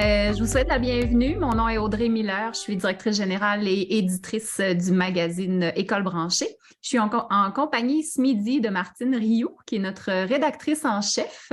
Je vous souhaite la bienvenue. Mon nom est Audrey Miller. Je suis directrice générale et éditrice du magazine École branchée. Je suis en compagnie ce midi de Martine Rioux, qui est notre rédactrice en chef,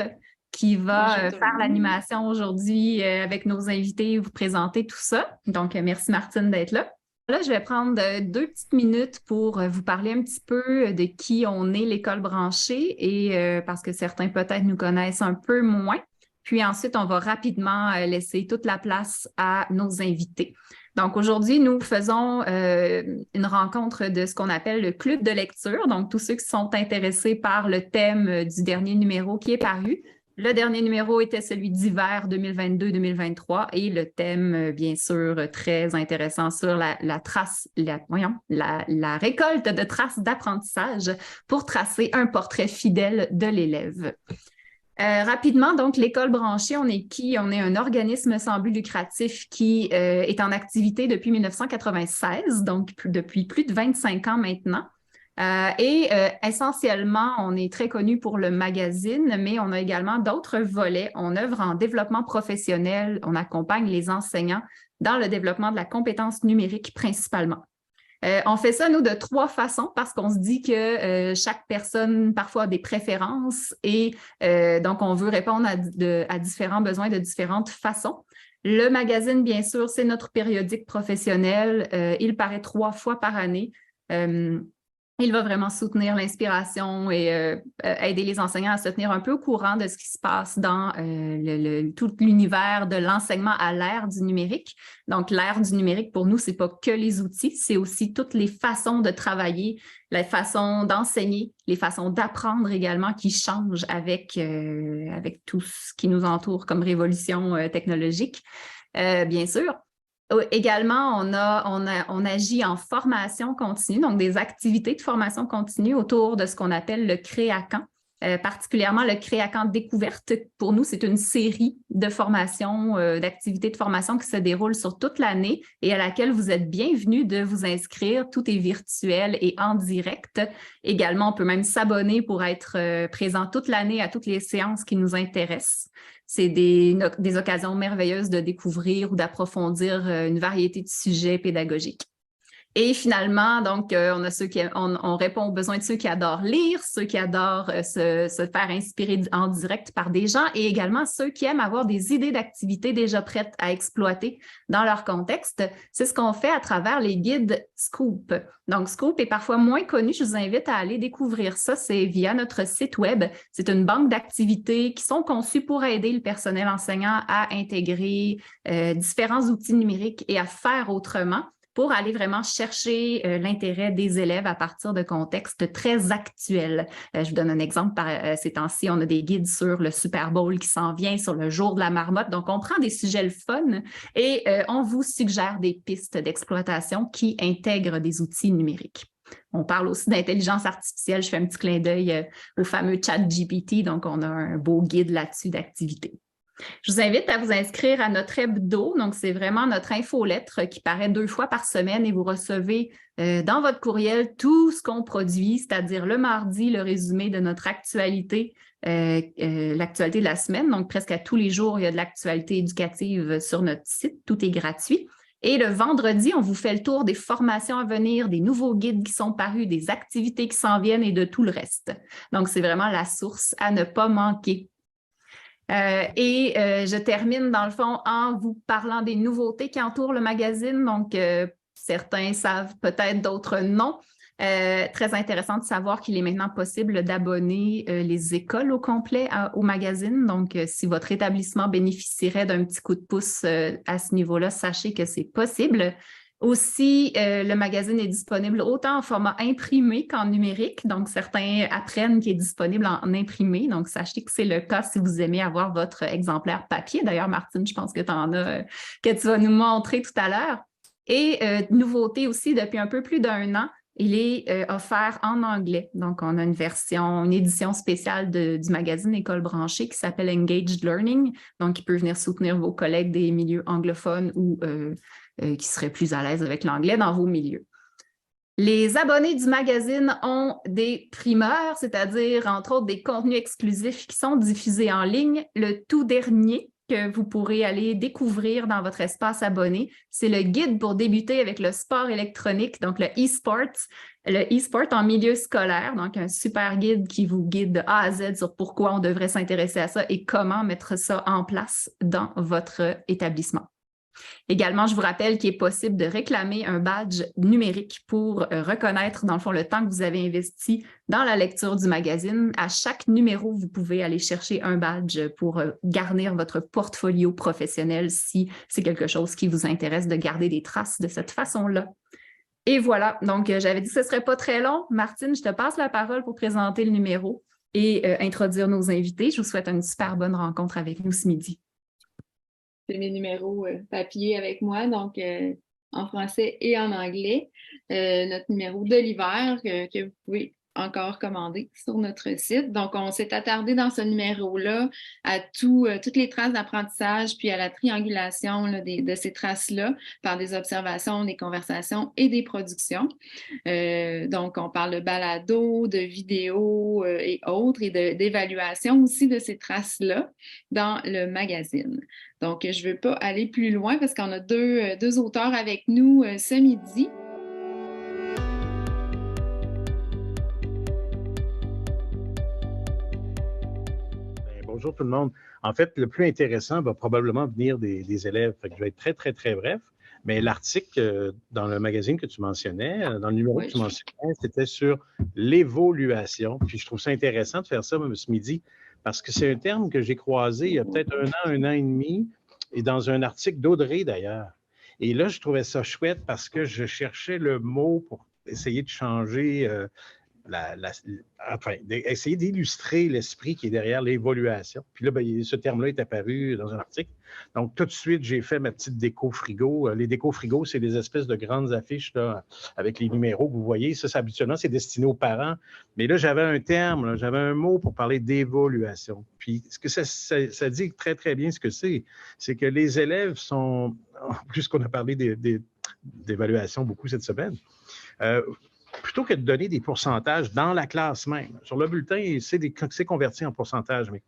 qui va faire l'animation aujourd'hui avec nos invités et vous présenter tout ça. Donc, merci Martine d'être là. Là, je vais prendre 2 petites minutes pour vous parler un petit peu de qui on est l'École branchée et parce que certains peut-être nous connaissent un peu moins. Puis ensuite, on va rapidement laisser toute la place à nos invités. Donc aujourd'hui, nous faisons une rencontre de ce qu'on appelle le club de lecture. Donc tous ceux qui sont intéressés par le thème du dernier numéro qui est paru. Le dernier numéro était celui d'hiver 2022-2023 et le thème, bien sûr, très intéressant sur la récolte de traces d'apprentissage pour tracer un portrait fidèle de l'élève. Rapidement, donc, l'École branchée, on est qui? On est un organisme sans but lucratif qui est en activité depuis 1996, donc depuis plus de 25 ans maintenant. Essentiellement, on est très connu pour le magazine, mais on a également d'autres volets. On œuvre en développement professionnel, on accompagne les enseignants dans le développement de la compétence numérique principalement. On fait ça, nous, de 3 façons parce qu'on se dit que chaque personne, parfois, a des préférences et donc, on veut répondre à différents besoins de différentes façons. Le magazine, bien sûr, c'est notre périodique professionnel. Il paraît 3 fois par année. Il va vraiment soutenir l'inspiration et aider les enseignants à se tenir un peu au courant de ce qui se passe dans tout l'univers de l'enseignement à l'ère du numérique. Donc, l'ère du numérique, pour nous, ce n'est pas que les outils, c'est aussi toutes les façons de travailler, les façons d'enseigner, les façons d'apprendre également qui changent avec tout ce qui nous entoure comme révolution technologique, bien sûr. Également, on agit en formation continue, donc des activités de formation continue autour de ce qu'on appelle le Créacan, particulièrement le Créacan Découverte. Pour nous, c'est une série de formations, d'activités de formation qui se déroulent sur toute l'année et à laquelle vous êtes bienvenus de vous inscrire. Tout est virtuel et en direct. Également, on peut même s'abonner pour être présent toute l'année à toutes les séances qui nous intéressent. C'est des occasions merveilleuses de découvrir ou d'approfondir une variété de sujets pédagogiques. Et finalement, donc, on répond aux besoins de ceux qui adorent lire, ceux qui adorent se faire inspirer en direct par des gens et également ceux qui aiment avoir des idées d'activités déjà prêtes à exploiter dans leur contexte. C'est ce qu'on fait à travers les guides Scoop. Donc, Scoop est parfois moins connu. Je vous invite à aller découvrir ça. C'est via notre site web. C'est une banque d'activités qui sont conçues pour aider le personnel enseignant à intégrer différents outils numériques et à faire autrement, pour aller vraiment chercher l'intérêt des élèves à partir de contextes très actuels. Je vous donne un exemple. Ces temps-ci, on a des guides sur le Super Bowl qui s'en vient, sur le jour de la marmotte. Donc, on prend des sujets le fun et on vous suggère des pistes d'exploitation qui intègrent des outils numériques. On parle aussi d'intelligence artificielle. Je fais un petit clin d'œil au fameux ChatGPT. Donc, on a un beau guide là-dessus d'activités. Je vous invite à vous inscrire à notre hebdo. Donc, c'est vraiment notre infolettre qui paraît 2 fois par semaine et vous recevez dans votre courriel tout ce qu'on produit, c'est-à-dire le mardi, le résumé de notre actualité, l'actualité de la semaine. Donc, presque à tous les jours, il y a de l'actualité éducative sur notre site. Tout est gratuit. Et le vendredi, on vous fait le tour des formations à venir, des nouveaux guides qui sont parus, des activités qui s'en viennent et de tout le reste. Donc, c'est vraiment la source à ne pas manquer. Je termine dans le fond en vous parlant des nouveautés qui entourent le magazine. Donc, certains savent peut-être, d'autres non. Très intéressant de savoir qu'il est maintenant possible d'abonner les écoles au complet au magazine. Donc, si votre établissement bénéficierait d'un petit coup de pouce à ce niveau-là, sachez que c'est possible. Aussi, le magazine est disponible autant en format imprimé qu'en numérique. Donc, certains apprennent qu'il est disponible en imprimé. Donc, sachez que c'est le cas si vous aimez avoir votre exemplaire papier. D'ailleurs, Martine, je pense que tu en as, que tu vas nous montrer tout à l'heure. Et nouveauté aussi, depuis un peu plus d'1 an, il est offert en anglais. Donc, on a une édition spéciale du magazine École branchée qui s'appelle Engaged Learning. Donc, qui peut venir soutenir vos collègues des milieux anglophones ou qui seraient plus à l'aise avec l'anglais dans vos milieux. Les abonnés du magazine ont des primeurs, c'est-à-dire, entre autres, des contenus exclusifs qui sont diffusés en ligne. Le tout dernier que vous pourrez aller découvrir dans votre espace abonné. C'est le guide pour débuter avec le sport électronique, donc le e-sport en milieu scolaire, donc un super guide qui vous guide de A à Z sur pourquoi on devrait s'intéresser à ça et comment mettre ça en place dans votre établissement. Également, je vous rappelle qu'il est possible de réclamer un badge numérique pour reconnaître, dans le fond, le temps que vous avez investi dans la lecture du magazine. À chaque numéro, vous pouvez aller chercher un badge pour garnir votre portfolio professionnel si c'est quelque chose qui vous intéresse de garder des traces de cette façon-là. Et voilà, donc j'avais dit que ce ne serait pas très long. Martine, je te passe la parole pour présenter le numéro et introduire nos invités. Je vous souhaite une super bonne rencontre avec nous ce midi. J'ai mes numéros papier avec moi, donc en français et en anglais. Notre numéro de l'hiver que vous pouvez encore commander sur notre site. Donc, on s'est attardé dans ce numéro-là à toutes les traces d'apprentissage, puis à la triangulation là, de ces traces-là par des observations, des conversations et des productions. Donc, on parle de balado, de vidéos et autres, et d'évaluation aussi de ces traces-là dans le magazine. Donc, je ne veux pas aller plus loin parce qu'on a deux auteurs avec nous ce midi. Bonjour tout le monde. En fait, le plus intéressant va probablement venir des élèves. Fait que je vais être très, très, très bref. Mais l'article dans le magazine que tu mentionnais, dans le numéro que tu mentionnais, c'était sur l'évaluation. Puis je trouve ça intéressant de faire ça même ce midi parce que c'est un terme que j'ai croisé il y a peut-être un an et demi, et dans un article d'Audrey d'ailleurs. Et là, je trouvais ça chouette parce que je cherchais le mot pour essayer de changer essayer d'illustrer l'esprit qui est derrière l'évaluation. Puis là, ce terme-là est apparu dans un article. Donc, tout de suite, j'ai fait ma petite déco frigo. Les décos frigo, c'est des espèces de grandes affiches là, avec les numéros que vous voyez. Ça, habituellement, c'est destiné aux parents. Mais là, j'avais un terme, là, j'avais un mot pour parler d'évaluation. Puis, ce que ça dit très, très bien ce que c'est que les élèves sont, puisqu'on a parlé d'évaluation beaucoup cette semaine, plutôt que de donner des pourcentages dans la classe même. Sur le bulletin, c'est converti en pourcentage, mais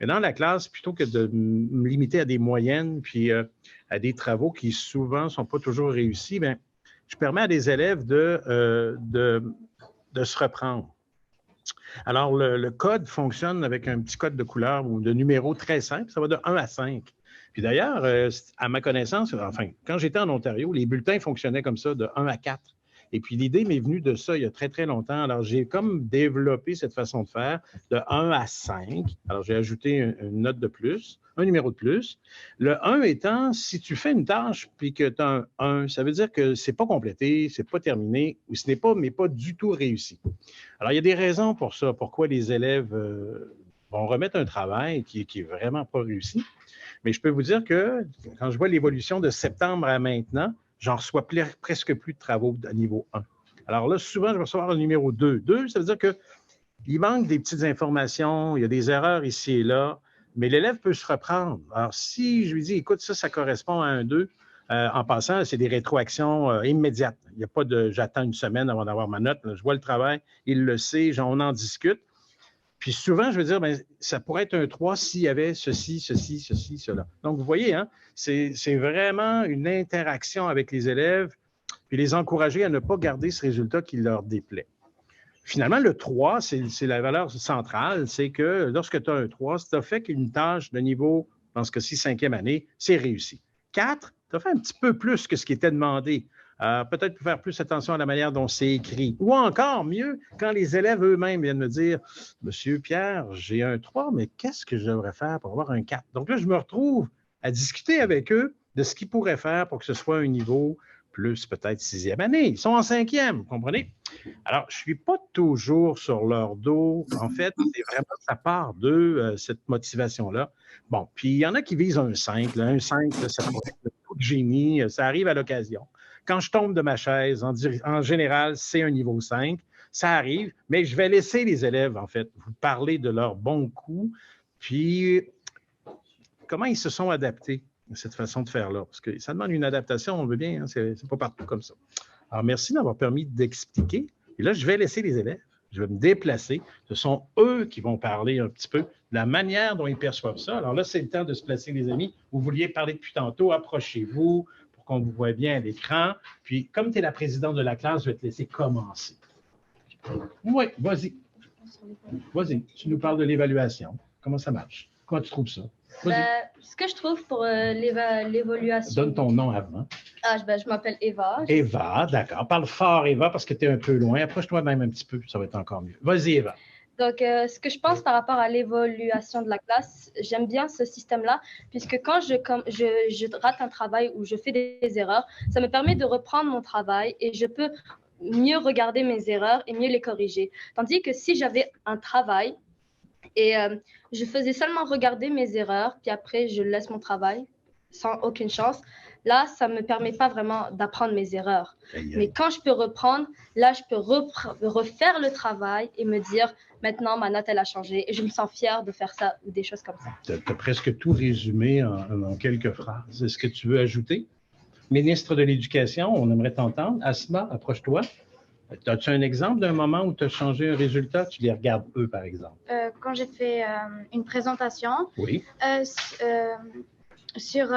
dans la classe, plutôt que de me limiter à des moyennes puis à des travaux qui souvent ne sont pas toujours réussis, bien, je permets à des élèves de se reprendre. Alors, le code fonctionne avec un petit code de couleur ou de numéro très simple. Ça va de 1 à 5. Puis d'ailleurs, à ma connaissance, enfin, quand j'étais en Ontario, les bulletins fonctionnaient comme ça, de 1 à 4. Et puis, l'idée m'est venue de ça il y a très, très longtemps. Alors, j'ai comme développé cette façon de faire de 1 à 5. Alors, j'ai ajouté une note de plus, un numéro de plus. Le 1 étant, si tu fais une tâche puis que tu as un 1, ça veut dire que ce n'est pas complété, ce n'est pas terminé ou ce n'est pas, mais pas du tout réussi. Alors, il y a des raisons pour ça, pourquoi les élèves vont remettre un travail qui n'est vraiment pas réussi. Mais je peux vous dire que quand je vois l'évolution de septembre à maintenant, j'en reçois presque plus de travaux à niveau 1. Alors là, souvent, je vais recevoir le numéro 2. 2, ça veut dire qu'il manque des petites informations, il y a des erreurs ici et là, mais l'élève peut se reprendre. Alors, si je lui dis, écoute, ça correspond à un 2, en passant, c'est des rétroactions immédiates. Il n'y a pas de j'attends une semaine avant d'avoir ma note. Là, je vois le travail, il le sait, on en discute. Puis souvent, je veux dire, bien, ça pourrait être un 3 s'il y avait ceci, cela. Donc, vous voyez, hein, c'est vraiment une interaction avec les élèves, puis les encourager à ne pas garder ce résultat qui leur déplaît. Finalement, le 3, c'est la valeur centrale, c'est que lorsque tu as un 3, si tu as fait une tâche de niveau, je pense que si 5e année, c'est réussi. 4, tu as fait un petit peu plus que ce qui était demandé. Peut-être faire plus attention à la manière dont c'est écrit. Ou encore mieux, quand les élèves eux-mêmes viennent me dire « Monsieur Pierre, j'ai un 3, mais qu'est-ce que je devrais faire pour avoir un 4? » Donc là, je me retrouve à discuter avec eux de ce qu'ils pourraient faire pour que ce soit un niveau plus peut-être 6e année. Ils sont en 5e, vous comprenez? Alors, je ne suis pas toujours sur leur dos. En fait, c'est vraiment ça part d'eux, cette motivation-là. Bon, puis il y en a qui visent un 5. Là. Un 5, là, ça pourrait être le coup de génie. Ça arrive à l'occasion. Quand je tombe de ma chaise, en général, c'est un niveau 5. Ça arrive, mais je vais laisser les élèves, en fait, vous parler de leurs bons coups, puis comment ils se sont adaptés à cette façon de faire-là. Parce que ça demande une adaptation, on veut bien, hein, c'est pas partout comme ça. Alors, merci d'avoir permis d'expliquer. Et là, je vais laisser les élèves, je vais me déplacer. Ce sont eux qui vont parler un petit peu de la manière dont ils perçoivent ça. Alors là, c'est le temps de se placer, les amis. Vous vouliez parler depuis tantôt, approchez-vous pour qu'on vous voit bien à l'écran. Puis, comme tu es la présidente de la classe, je vais te laisser commencer. Oui, vas-y. Vas-y, tu nous parles de l'évaluation. Comment ça marche? Comment tu trouves ça? Ce que je trouve pour l'évaluation... Donne ton nom avant. Je m'appelle Eva. Eva, d'accord. Parle fort, Eva, parce que tu es un peu loin. Approche-toi même un petit peu, ça va être encore mieux. Vas-y, Eva. Donc, ce que je pense par rapport à l'évaluation de la classe, j'aime bien ce système-là, puisque quand je rate un travail ou je fais des erreurs, ça me permet de reprendre mon travail et je peux mieux regarder mes erreurs et mieux les corriger. Tandis que si j'avais un travail et je faisais seulement regarder mes erreurs, puis après je laisse mon travail sans aucune chance, là, ça ne me permet pas vraiment d'apprendre mes erreurs. Mais quand je peux reprendre, là, je peux refaire le travail et me dire, maintenant, ma note, elle a changé et je me sens fière de faire ça ou des choses comme ça. Tu as presque tout résumé en quelques phrases. Est-ce que tu veux ajouter? Ministre de l'Éducation, on aimerait t'entendre. Asma, approche-toi. As-tu un exemple d'un moment où tu as changé un résultat? Tu les regardes eux, par exemple. Quand j'ai fait une présentation oui. Sur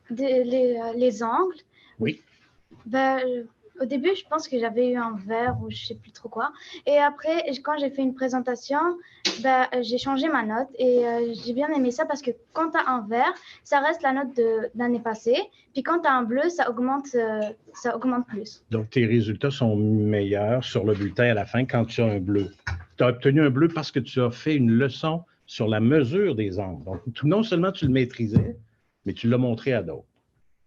les angles. Oui. Au début, je pense que j'avais eu un vert ou je ne sais plus trop quoi. Et après, quand j'ai fait une présentation, j'ai changé ma note et j'ai bien aimé ça parce que quand tu as un vert, ça reste la note de l'année passée. Puis quand tu as un bleu, ça augmente plus. Donc, tes résultats sont meilleurs sur le bulletin à la fin quand tu as un bleu. Tu as obtenu un bleu parce que tu as fait une leçon sur la mesure des angles. Donc, non seulement tu le maîtrisais, mais tu l'as montré à d'autres.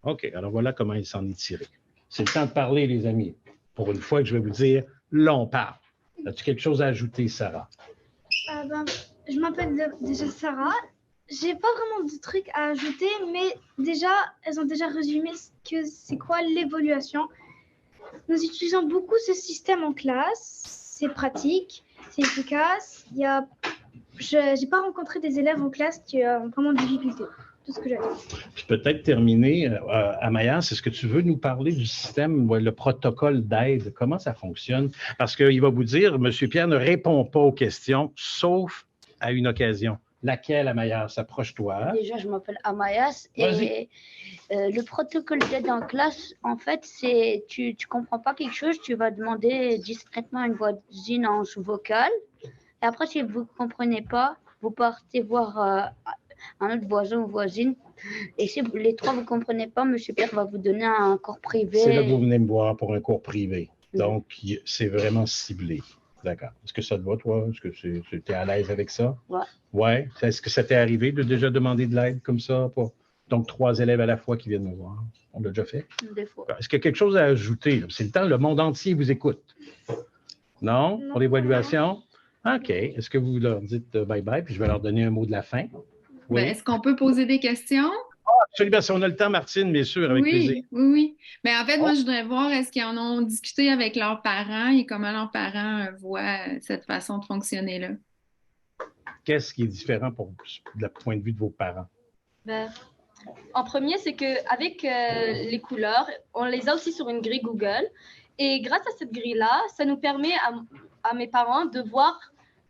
OK, alors voilà comment il s'en est tiré. C'est le temps de parler, les amis. Pour une fois que je vais vous dire, là, on parle. As-tu quelque chose à ajouter, Sarah? Je m'appelle déjà Sarah. J'ai pas vraiment de trucs à ajouter, mais déjà, elles ont déjà résumé c'est quoi l'évaluation. Nous utilisons beaucoup ce système en classe. C'est pratique, c'est efficace. Je n'ai pas rencontré des élèves en classe qui ont vraiment de difficultés. Tout ce que j'ai dit. Peut-être terminer, Amaya, est-ce que tu veux nous parler du système, le protocole d'aide? Comment ça fonctionne? Parce qu'il va vous dire, M. Pierre ne répond pas aux questions, sauf à une occasion. Laquelle, Amayas? Approche-toi. Déjà, je m'appelle Amayas et le protocole d'aide en classe, en fait, c'est tu ne comprends pas quelque chose, tu vas demander discrètement à une voisine en vocal. Et après, si vous ne comprenez pas, vous partez voir un autre voisin ou voisine. Et si les trois, vous ne comprenez pas, M. Pierre va vous donner un cours privé. C'est là que vous venez me voir pour un cours privé. Donc, c'est vraiment ciblé. D'accord. Est-ce que ça te va, toi? Est-ce que tu es à l'aise avec ça? Oui. Ouais. Est-ce que ça t'est arrivé de déjà demander de l'aide comme ça? Donc, 3 élèves à la fois qui viennent me voir. On l'a déjà fait? Des fois. Est-ce qu'il y a quelque chose à ajouter? C'est le temps, le monde entier vous écoute. Non? Pour l'évaluation? OK. Est-ce que vous leur dites bye-bye, puis je vais leur donner un mot de la fin? Oui. Est-ce qu'on peut poser des questions? Absolument. Si on a le temps, Martine, bien sûr, avec plaisir. Oui. Mais en fait, moi, je voudrais voir, est-ce qu'ils en ont discuté avec leurs parents et comment leurs parents voient cette façon de fonctionner-là? Qu'est-ce qui est différent du point de vue de vos parents? En premier, c'est qu'avec les couleurs, on les a aussi sur une grille Google. Et grâce à cette grille-là, ça nous permet à mes parents de voir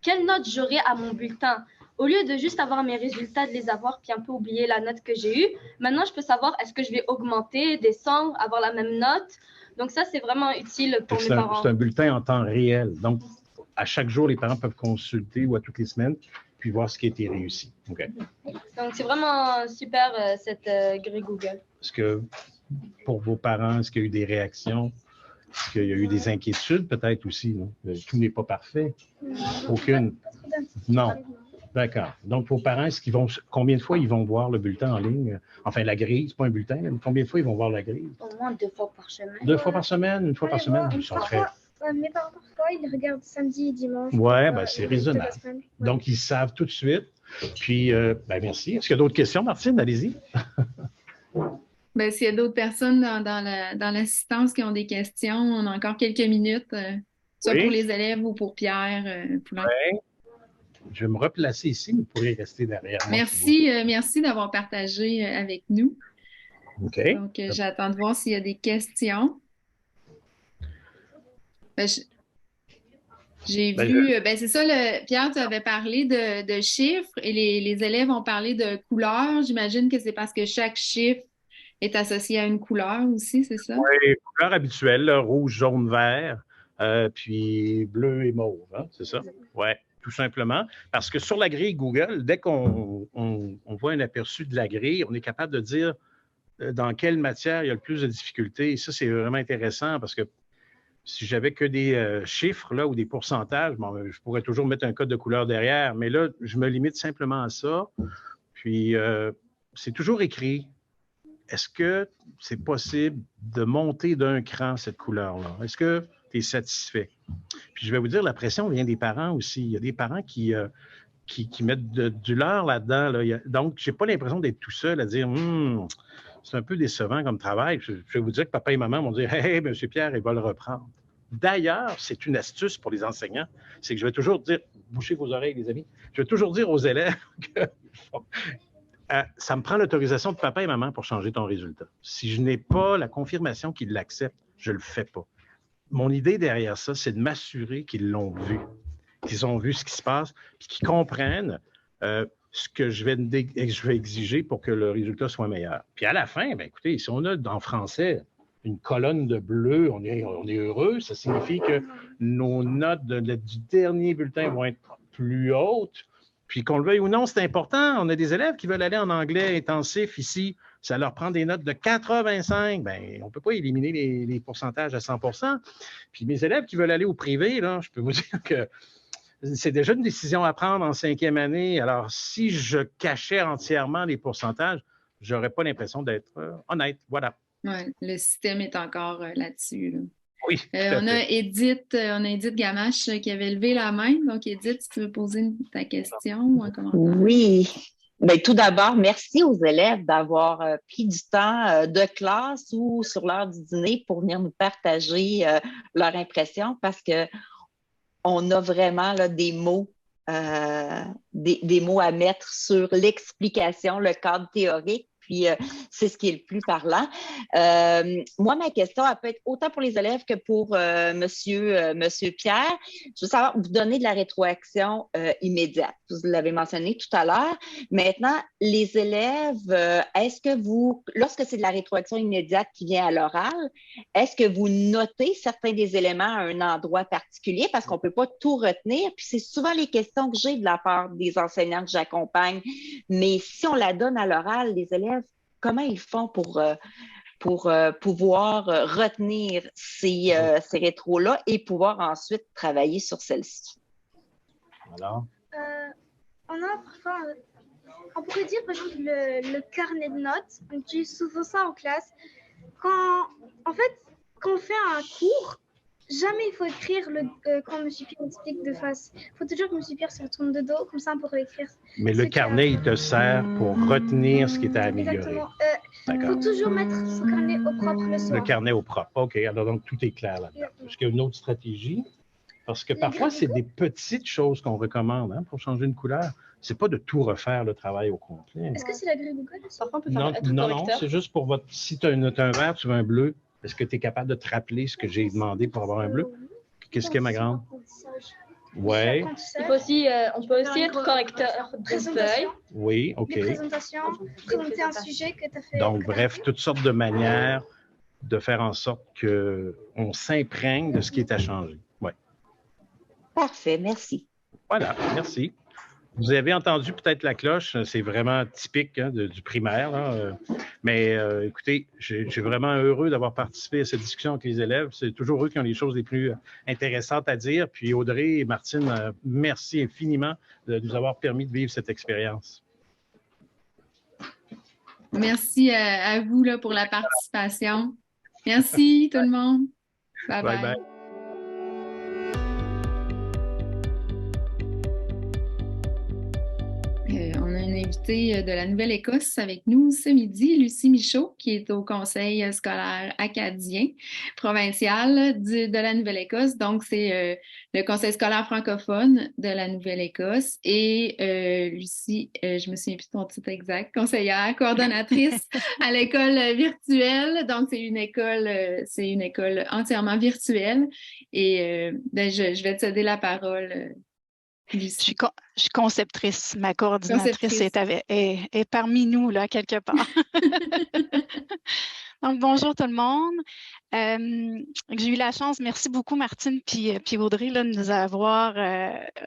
quelle note j'aurai à mon bulletin. Au lieu de juste avoir mes résultats, de les avoir, puis un peu oublier la note que j'ai eue, maintenant, je peux savoir est-ce que je vais augmenter, descendre, avoir la même note. Donc ça, c'est vraiment utile pour mes parents. C'est un bulletin en temps réel. Donc, à chaque jour, les parents peuvent consulter ou à toutes les semaines, puis voir ce qui a été réussi. Okay. Donc, c'est vraiment super, cette grille Google. Est-ce que, pour vos parents, est-ce qu'il y a eu des réactions? Est-ce qu'il y a eu des inquiétudes, peut-être aussi? Non? Tout n'est pas parfait. Aucune? Non. D'accord. Donc, vos parents, combien de fois ils vont voir le bulletin en ligne? Enfin, la grille, c'est pas un bulletin, mais combien de fois ils vont voir la grille? Au moins 2 fois par semaine. 2 fois par semaine? Une fois par semaine? Ils sont très... Mes parents, parfois, ils regardent samedi et dimanche. Oui, c'est raisonnable. Donc, ils savent tout de suite. Puis, merci. Est-ce qu'il y a d'autres questions, Martine? Allez-y. S'il y a d'autres personnes dans l'assistance qui ont des questions, on a encore quelques minutes, soit pour les élèves ou pour Pierre. Je vais me replacer ici, vous pourrez rester derrière moi. Merci d'avoir partagé avec nous. OK. Donc, j'attends de voir s'il y a des questions. J'ai Ben, vu, c'est ça, Pierre, tu avais parlé de chiffres et les élèves ont parlé de couleurs. J'imagine que c'est parce que chaque chiffre est associé à une couleur aussi, c'est ça? les couleurs habituelles, là, rouge, jaune, vert, puis bleu et mauve, hein, c'est ça? Oui, tout simplement. Parce que sur la grille Google, dès qu'on voit un aperçu de la grille, on est capable de dire dans quelle matière il y a le plus de difficultés. Et ça, c'est vraiment intéressant parce que si j'avais que des chiffres là, ou des pourcentages, bon, je pourrais toujours mettre un code de couleur derrière. Mais là, je me limite simplement à ça. Puis, c'est toujours écrit. Est-ce que c'est possible de monter d'un cran cette couleur-là? Est-ce que tu es satisfait? Puis je vais vous dire, la pression vient des parents aussi. Il y a des parents qui mettent du leur là-dedans. Là. Donc, je n'ai pas l'impression d'être tout seul à dire c'est un peu décevant comme travail. Je vais vous dire que papa et maman vont dire hey, M. Pierre, il va le reprendre. D'ailleurs, c'est une astuce pour les enseignants. C'est que je vais toujours dire, bouchez vos oreilles, les amis, je vais toujours dire aux élèves que ça me prend l'autorisation de papa et maman pour changer ton résultat. Si je n'ai pas la confirmation qu'ils l'acceptent, je ne le fais pas. Mon idée derrière ça, c'est de m'assurer qu'ils l'ont vu, qu'ils ont vu ce qui se passe, puis qu'ils comprennent ce que je vais exiger pour que le résultat soit meilleur. Puis à la fin, bien, écoutez, si on a en français une colonne de bleu, on est heureux. Ça signifie que nos notes du dernier bulletin vont être plus hautes. Puis qu'on le veuille ou non, c'est important. On a des élèves qui veulent aller en anglais intensif ici. Ça leur prend des notes de 85. Bien, on ne peut pas éliminer les pourcentages à 100 %. Puis mes élèves qui veulent aller au privé, là, je peux vous dire que c'est déjà une décision à prendre en 5e année. Alors, si je cachais entièrement les pourcentages, je n'aurais pas l'impression d'être honnête. Voilà. Oui, le système est encore là-dessus. Là. Oui. On a Edith Gamache qui avait levé la main. Donc, Edith, si tu veux poser ta question ou un commentaire. Oui. Bien, tout d'abord, merci aux élèves d'avoir pris du temps de classe ou sur l'heure du dîner pour venir nous partager leur impression parce que on a vraiment là, des mots des mots à mettre sur l'explication, le cadre théorique. Puis, c'est ce qui est le plus parlant. Moi, ma question, elle peut être autant pour les élèves que pour monsieur Pierre. Je veux savoir, vous donnez de la rétroaction immédiate. Vous l'avez mentionné tout à l'heure. Maintenant, les élèves, est-ce que vous, lorsque c'est de la rétroaction immédiate qui vient à l'oral, est-ce que vous notez certains des éléments à un endroit particulier? Parce qu'on ne peut pas tout retenir. Puis, c'est souvent les questions que j'ai de la part des enseignants que j'accompagne. Mais si on la donne à l'oral, les élèves, comment ils font pour pouvoir retenir ces rétros-là et pouvoir ensuite travailler sur celles-ci? Alors? On a parfois, on pourrait dire par exemple le carnet de notes. On utilise souvent ça en classe. Quand on fait un cours, jamais il faut écrire quand M. Pierre explique de face. Il faut toujours que M. Pierre se retourne de dos, comme ça on pourrait écrire. Mais le carnet, il te sert pour retenir ce qui est à améliorer. Exactement. Il faut toujours mettre son carnet au propre le soir. Le carnet au propre. OK. Alors, donc, tout est clair là-dedans. Est-ce qu'il y a une autre stratégie? Parce que parfois, c'est des petites choses qu'on recommande pour changer une couleur. C'est pas de tout refaire le travail au complet. Est-ce que c'est la grille Google? Parfois, on peut faire Non, c'est juste pour votre... Si tu as un vert, tu veux un bleu. Est-ce que tu es capable de te rappeler ce que j'ai demandé pour avoir un bleu? Qu'est-ce qu'il y a, ma grande? Oui. On peut aussi être correcteur de feuilles. Oui, OK. Des présentations, présenter un sujet que tu as fait. Donc, bref, toutes sortes de manières de faire en sorte qu'on s'imprègne de ce qui est à changer. Oui. Parfait, merci. Voilà, merci. Vous avez entendu peut-être la cloche, c'est vraiment typique du primaire. Là. Mais écoutez, je suis vraiment heureux d'avoir participé à cette discussion avec les élèves. C'est toujours eux qui ont les choses les plus intéressantes à dire. Puis Audrey et Martine, merci infiniment de nous avoir permis de vivre cette expérience. Merci à vous là, pour la participation. Merci tout le monde. Bye bye. Bye. On a un invité invité de la Nouvelle-Écosse avec nous ce midi, Lucie Michaud, qui est au Conseil scolaire acadien provincial de la Nouvelle-Écosse. Donc, c'est le Conseil scolaire francophone de la Nouvelle-Écosse. Et Lucie, je me souviens plus de ton titre exact, conseillère, coordonnatrice à l'école virtuelle. Donc, c'est une école entièrement virtuelle. Et je vais te céder la parole. Je suis conceptrice. Ma coordinatrice est parmi nous, là, quelque part. Donc, bonjour tout le monde. J'ai eu la chance, merci beaucoup Martine puis Audrey, là, de nous avoir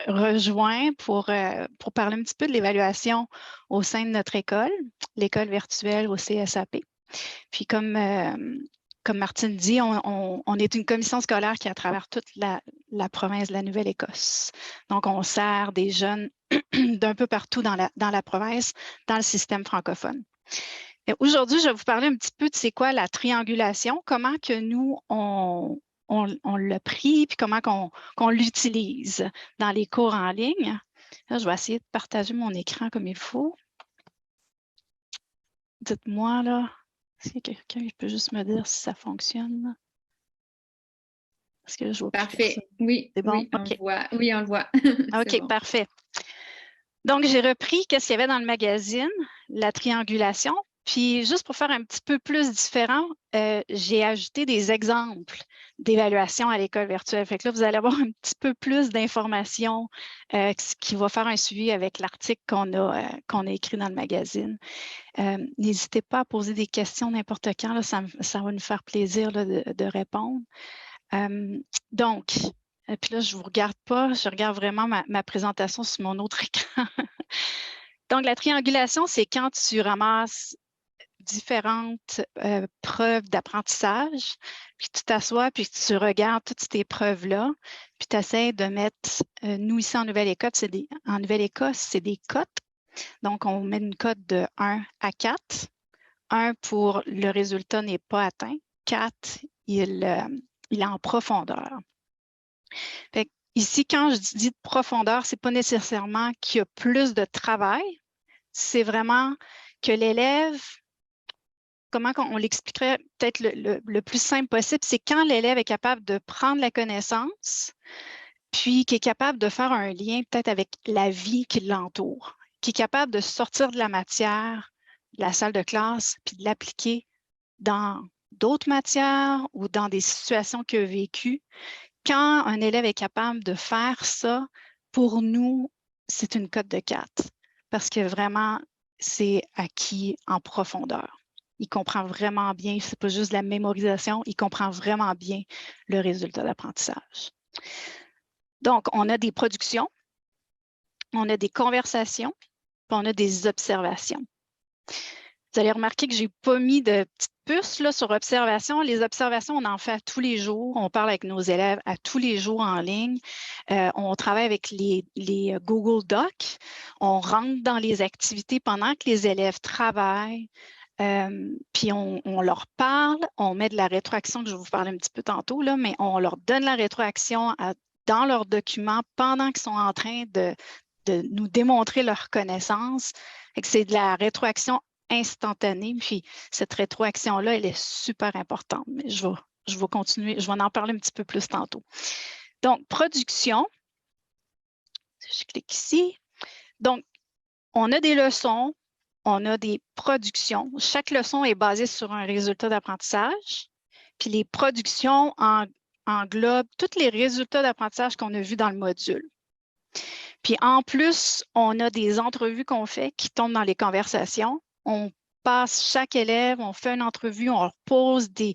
rejoints pour parler un petit peu de l'évaluation au sein de notre école, l'école virtuelle au CSAP. Puis comme Martine dit, on est une commission scolaire qui est à travers toute la province de la Nouvelle-Écosse. Donc, on sert des jeunes d'un peu partout dans la province, dans le système francophone. Aujourd'hui, je vais vous parler un petit peu de c'est quoi la triangulation, comment que nous, on l'a pris, puis comment qu'on l'utilise dans les cours en ligne. Là, je vais essayer de partager mon écran comme il faut. Dites-moi, là. Est-ce qu'il y a quelqu'un qui peut juste me dire si ça fonctionne? Est-ce que je vois parfait. Oui, c'est bon? Oui, okay. On le voit. OK, bon. Parfait. Donc, j'ai repris ce qu'il y avait dans le magazine, la triangulation. Puis, juste pour faire un petit peu plus différent, j'ai ajouté des exemples d'évaluation à l'école virtuelle. Fait que là, vous allez avoir un petit peu plus d'informations qui va faire un suivi avec l'article qu'on a écrit dans le magazine. N'hésitez pas à poser des questions n'importe quand. Là, ça va nous faire plaisir là, de répondre. Donc, puis là, je ne vous regarde pas. Je regarde vraiment ma présentation sur mon autre écran. Donc, la triangulation, c'est quand tu ramasses différentes preuves d'apprentissage, puis tu t'assois, puis tu regardes toutes ces preuves-là, puis tu essaies de mettre, nous ici en Nouvelle-Écosse, c'est des cotes. Donc, on met une cote de 1 à 4. 1 pour le résultat n'est pas atteint. 4, il est en profondeur. Fait que ici, quand je dis de profondeur, ce n'est pas nécessairement qu'il y a plus de travail, c'est vraiment que l'élève, comment on l'expliquerait peut-être le plus simple possible, c'est quand l'élève est capable de prendre la connaissance, puis qui est capable de faire un lien peut-être avec la vie qui l'entoure, qui est capable de sortir de la matière, de la salle de classe, puis de l'appliquer dans d'autres matières ou dans des situations qu'il a vécues. Quand un élève est capable de faire ça, pour nous, c'est une cote de 4 parce que vraiment, c'est acquis en profondeur. Il comprend vraiment bien, ce n'est pas juste de la mémorisation, il comprend vraiment bien le résultat d'apprentissage. Donc, on a des productions, on a des conversations, puis on a des observations. Vous allez remarquer que je n'ai pas mis de petites puces là, sur observation. Les observations, on en fait à tous les jours. On parle avec nos élèves à tous les jours en ligne. On travaille avec les Google Docs. On rentre dans les activités pendant que les élèves travaillent. Puis on leur parle, on met de la rétroaction, que je vais vous parler un petit peu tantôt, là, mais on leur donne la rétroaction dans leurs documents pendant qu'ils sont en train de nous démontrer leur connaissance. C'est de la rétroaction instantanée, puis cette rétroaction-là, elle est super importante. Mais je vais continuer, je vais en parler un petit peu plus tantôt. Donc, production, je clique ici. Donc, on a des leçons, on a des productions. Chaque leçon est basée sur un résultat d'apprentissage, puis les productions englobent tous les résultats d'apprentissage qu'on a vus dans le module. Puis en plus, on a des entrevues qu'on fait qui tombent dans les conversations. On passe chaque élève, on fait une entrevue, on leur pose des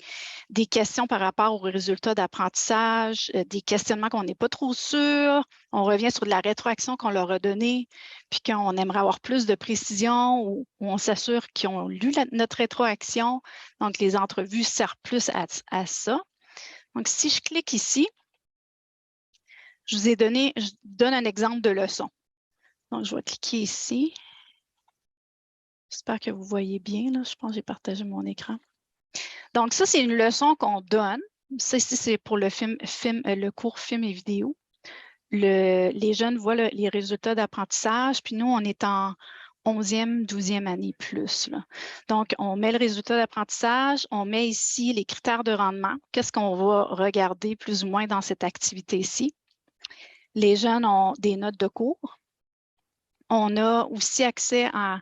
questions par rapport aux résultats d'apprentissage, des questionnements qu'on n'est pas trop sûr. On revient sur de la rétroaction qu'on leur a donnée, puis qu'on aimerait avoir plus de précision ou on s'assure qu'ils ont lu notre rétroaction. Donc, les entrevues servent plus à ça. Donc, si je clique ici, je donne un exemple de leçon. Donc, je vais cliquer ici. J'espère que vous voyez bien. Là. Je pense que j'ai partagé mon écran. Donc, ça, c'est une leçon qu'on donne. Ça, ici, c'est pour le cours film et vidéo. Les jeunes voient les résultats d'apprentissage. Puis nous, on est en 11e, 12e année plus, là. Donc, on met le résultat d'apprentissage, on met ici les critères de rendement. Qu'est-ce qu'on va regarder plus ou moins dans cette activité-ci? Les jeunes ont des notes de cours. On a aussi accès à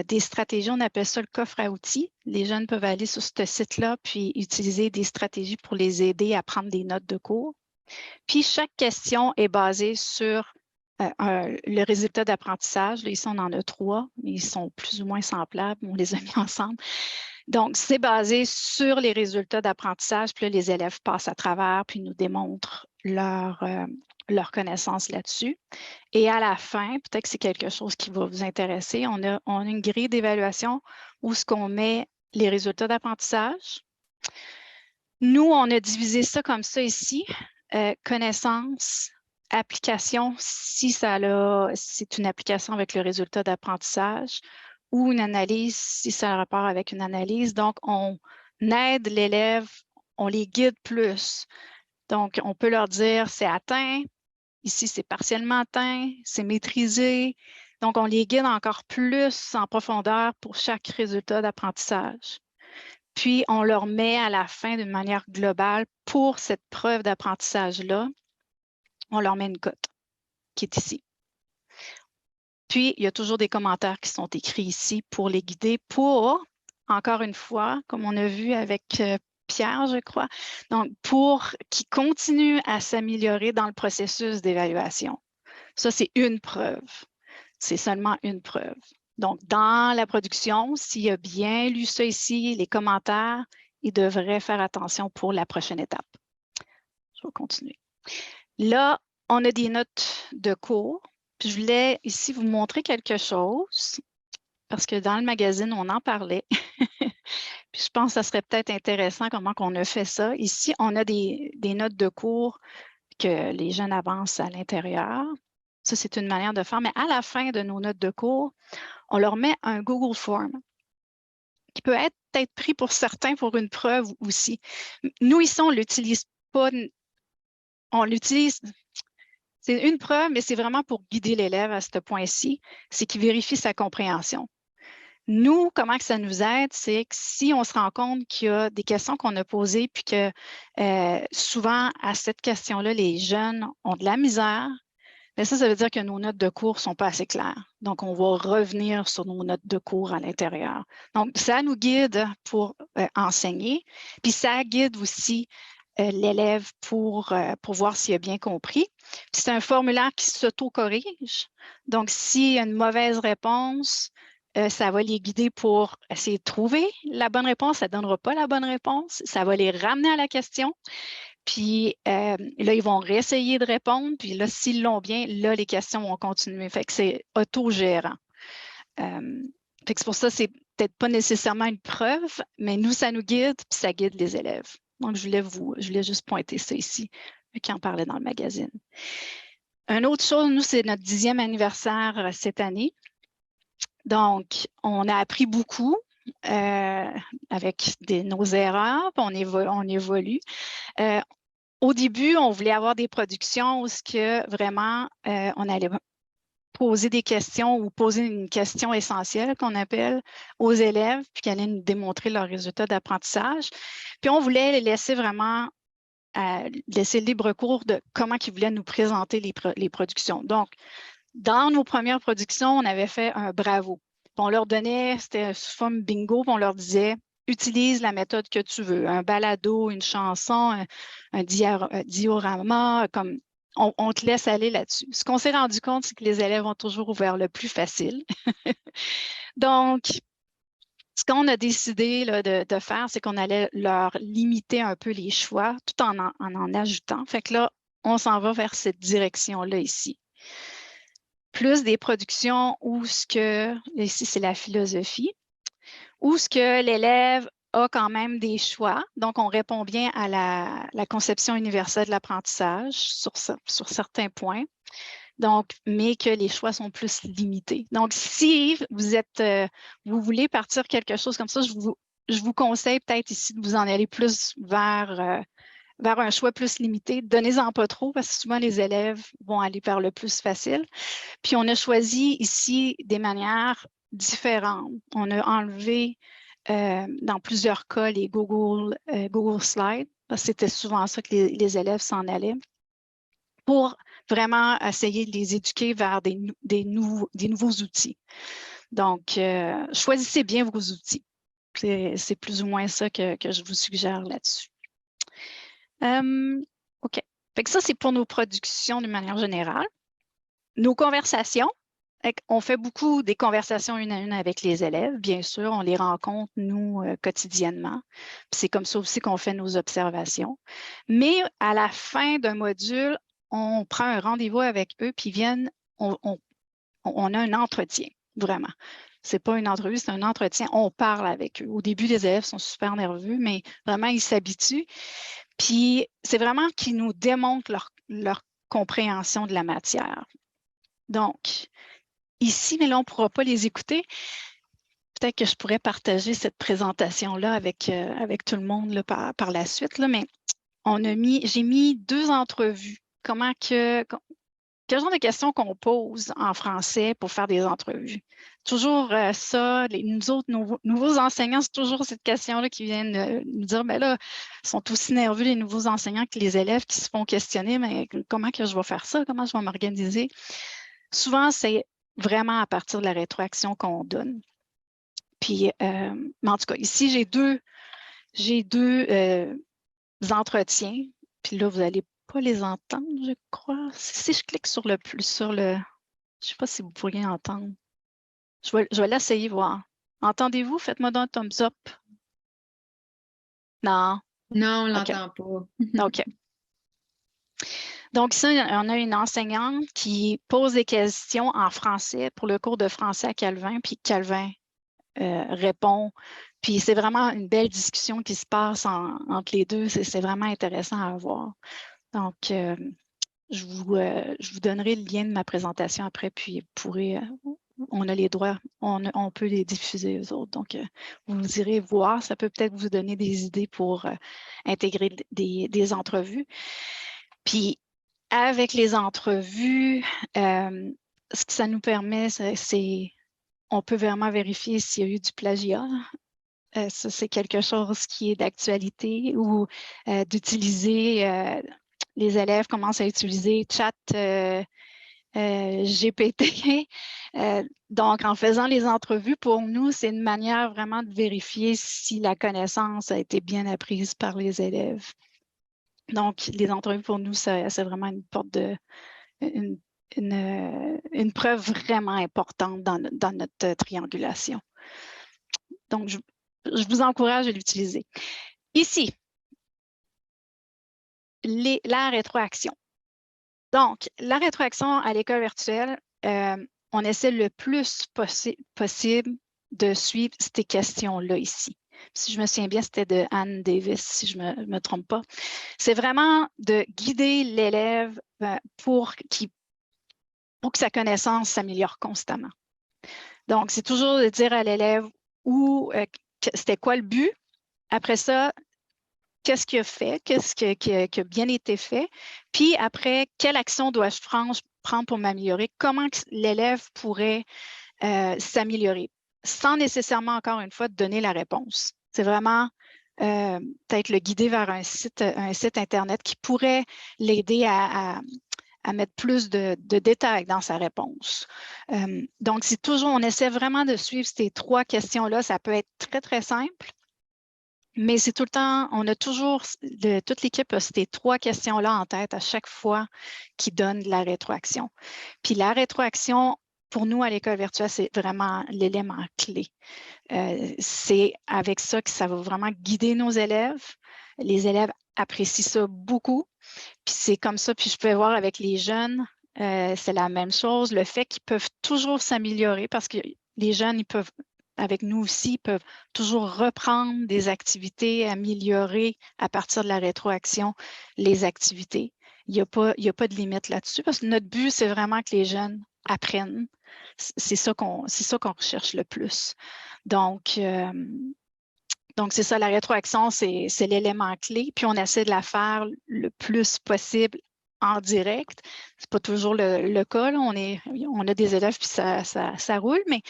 des stratégies, on appelle ça le coffre à outils. Les jeunes peuvent aller sur ce site-là puis utiliser des stratégies pour les aider à prendre des notes de cours. Puis, chaque question est basée sur le résultat d'apprentissage. Ici, on en a 3, mais ils sont plus ou moins semblables. On les a mis ensemble. Donc, c'est basé sur les résultats d'apprentissage. Puis là, les élèves passent à travers puis nous démontrent leur connaissance là-dessus. Et à la fin, peut-être que c'est quelque chose qui va vous intéresser, on a une grille d'évaluation où ce qu'on met les résultats d'apprentissage. Nous, on a divisé ça comme ça ici. Connaissance, application, si c'est une application avec le résultat d'apprentissage, ou une analyse, si ça a un rapport avec une analyse. Donc, on aide l'élève, on les guide plus. Donc, on peut leur dire, c'est atteint, ici, c'est partiellement atteint, c'est maîtrisé. Donc, on les guide encore plus en profondeur pour chaque résultat d'apprentissage. Puis, on leur met à la fin d'une manière globale pour cette preuve d'apprentissage-là, on leur met une cote qui est ici. Puis, il y a toujours des commentaires qui sont écrits ici pour les guider pour, encore une fois, comme on a vu avec Pierre, je crois, donc pour qu'ils continuent à s'améliorer dans le processus d'évaluation. Ça, c'est une preuve. C'est seulement une preuve. Donc, dans la production, s'il a bien lu ça ici, les commentaires, il devrait faire attention pour la prochaine étape. Je vais continuer. Là, on a des notes de cours. Puis je voulais ici vous montrer quelque chose parce que dans le magazine, on en parlait. Puis je pense que ça serait peut-être intéressant comment on a fait ça. Ici, on a des notes de cours que les jeunes avancent à l'intérieur. Ça, c'est une manière de faire. Mais à la fin de nos notes de cours, on leur met un Google Form qui peut être peut-être pris pour certains pour une preuve aussi. Nous, ici, on ne l'utilise pas. On l'utilise, c'est une preuve, mais c'est vraiment pour guider l'élève à ce point-ci, c'est qu'il vérifie sa compréhension. Nous, comment que ça nous aide, c'est que si on se rend compte qu'il y a des questions qu'on a posées, puis que souvent, à cette question-là, les jeunes ont de la misère, bien ça veut dire que nos notes de cours ne sont pas assez claires. Donc, on va revenir sur nos notes de cours à l'intérieur. Donc, ça nous guide pour enseigner, puis ça guide aussi l'élève pour voir s'il a bien compris. Puis c'est un formulaire qui s'auto-corrige. Donc, s'il y a une mauvaise réponse, ça va les guider pour essayer de trouver la bonne réponse. Ça ne donnera pas la bonne réponse. Ça va les ramener à la question. Puis là, ils vont réessayer de répondre. Puis là, s'ils l'ont bien, là, les questions vont continuer. Fait que c'est autogérant. Fait que c'est pour ça, c'est peut-être pas nécessairement une preuve, mais nous, ça nous guide, puis ça guide les élèves. Donc, je voulais juste pointer ça ici, qui en parlait dans le magazine. Une autre chose, nous, c'est notre 10e anniversaire cette année. Donc, on a appris beaucoup avec nos erreurs, puis on évolue. Au début, on voulait avoir des productions où vraiment, on allait poser des questions ou poser une question essentielle qu'on appelle aux élèves, puis qui allait nous démontrer leurs résultats d'apprentissage. Puis on voulait les laisser vraiment laisser libre cours de comment ils voulaient nous présenter les productions. Donc, dans nos premières productions, on avait fait un bravo. Puis on leur donnait, c'était sous forme bingo, puis on leur disait utilise la méthode que tu veux, un balado, une chanson, un diorama, comme on te laisse aller là-dessus. Ce qu'on s'est rendu compte, c'est que les élèves ont toujours ouvert le plus facile. Donc, ce qu'on a décidé là, de faire, c'est qu'on allait leur limiter un peu les choix tout en ajoutant. Fait que là, on s'en va vers cette direction-là ici. Plus des productions où ici c'est la philosophie, où ce que l'élève a quand même des choix. Donc, on répond bien à la conception universelle de l'apprentissage sur certains points. Donc, mais que les choix sont plus limités. Donc, si vous voulez partir quelque chose comme ça, je vous conseille peut-être ici de vous en aller plus vers vers un choix plus limité. Donnez-en pas trop parce que souvent les élèves vont aller vers le plus facile. Puis on a choisi ici des manières différentes. On a enlevé dans plusieurs cas les Google Slides, parce que c'était souvent ça que les élèves s'en allaient, pour vraiment essayer de les éduquer vers des nouveaux outils. Donc, choisissez bien vos outils. C'est plus ou moins ça que je vous suggère là-dessus. OK. Fait que ça, c'est pour nos productions d'une manière générale. Nos conversations, on fait beaucoup des conversations une à une avec les élèves, bien sûr. On les rencontre, nous, quotidiennement. C'est comme ça aussi qu'on fait nos observations. Mais à la fin d'un module, on prend un rendez-vous avec eux, puis viennent, on a un entretien, vraiment. Ce n'est pas une entrevue, c'est un entretien. On parle avec eux. Au début, les élèves sont super nerveux, mais vraiment, ils s'habituent. Puis, c'est vraiment qu'ils nous démontrent leur compréhension de la matière. Donc, ici, mais là, on ne pourra pas les écouter. Peut-être que je pourrais partager cette présentation-là avec tout le monde là, par la suite, là, mais j'ai mis 2 entrevues. Quel genre de questions qu'on pose en français pour faire des entrevues? Toujours ça, nous autres, nouveaux enseignants, c'est toujours cette question-là qui viennent nous dire, mais là, ils sont aussi nerveux, les nouveaux enseignants, que les élèves qui se font questionner, mais comment que je vais faire ça? Comment je vais m'organiser? Souvent, c'est vraiment à partir de la rétroaction qu'on donne. Puis, mais en tout cas, ici, j'ai deux entretiens. Puis là, vous n'allez pas les entendre, je crois. Si je clique sur le plus, je ne sais pas si vous pourriez entendre. Je vais l'essayer voir. Entendez-vous? Faites-moi donc un thumbs up. Non. Non, on ne l'entend pas. OK. Donc, ici, on a une enseignante qui pose des questions en français pour le cours de français à Calvin, puis Calvin répond. Puis c'est vraiment une belle discussion qui se passe entre les deux. C'est vraiment intéressant à voir. Donc, je vous donnerai le lien de ma présentation après, puis on a les droits, on peut les diffuser aux autres. Donc, vous irez voir. Ça peut peut-être vous donner des idées pour intégrer des entrevues. Puis, avec les entrevues, ce que ça nous permet, c'est on peut vraiment vérifier s'il y a eu du plagiat. Ça, c'est quelque chose qui est d'actualité ou d'utiliser, les élèves commencent à utiliser chat GPT. Donc, en faisant les entrevues, pour nous, c'est une manière vraiment de vérifier si la connaissance a été bien apprise par les élèves. Donc, les entrevues, pour nous, c'est vraiment une porte une preuve vraiment importante dans notre triangulation. Donc, je vous encourage à l'utiliser. Ici, la rétroaction. Donc, la rétroaction à l'école virtuelle, on essaie le plus possible de suivre ces questions-là ici. Si je me souviens bien, c'était de Anne Davis, si je ne me trompe pas. C'est vraiment de guider l'élève pour que sa connaissance s'améliore constamment. Donc, c'est toujours de dire à l'élève c'était quoi le but. Après ça, qu'est-ce qu'il a fait, qu'est-ce qui a bien été fait. Puis après, quelle action dois-je prendre pour m'améliorer? Comment l'élève pourrait s'améliorer? Sans nécessairement, encore une fois, donner la réponse. C'est vraiment peut-être le guider vers un site Internet qui pourrait l'aider à mettre plus de détails dans sa réponse. Donc, c'est toujours, on essaie vraiment de suivre ces 3 questions-là. Ça peut être très, très simple, mais c'est tout le temps, on a toujours, toute l'équipe a ces 3 questions-là en tête à chaque fois qu'ils donnent de la rétroaction. Puis la rétroaction, pour nous, à l'école virtuelle, c'est vraiment l'élément clé. C'est avec ça que ça va vraiment guider nos élèves. Les élèves apprécient ça beaucoup. Puis c'est comme ça, puis je peux voir avec les jeunes, c'est la même chose. Le fait qu'ils peuvent toujours s'améliorer parce que les jeunes, ils peuvent, avec nous aussi, ils peuvent toujours reprendre des activités, améliorer à partir de la rétroaction les activités. Il n'y a pas de limite là-dessus parce que notre but, c'est vraiment que les jeunes apprennent. C'est ça qu'on recherche le plus. Donc, Donc, c'est ça, la rétroaction, c'est l'élément clé. Puis, on essaie de la faire le plus possible en direct. C'est pas toujours le cas. Là. On a des élèves, puis ça roule, mais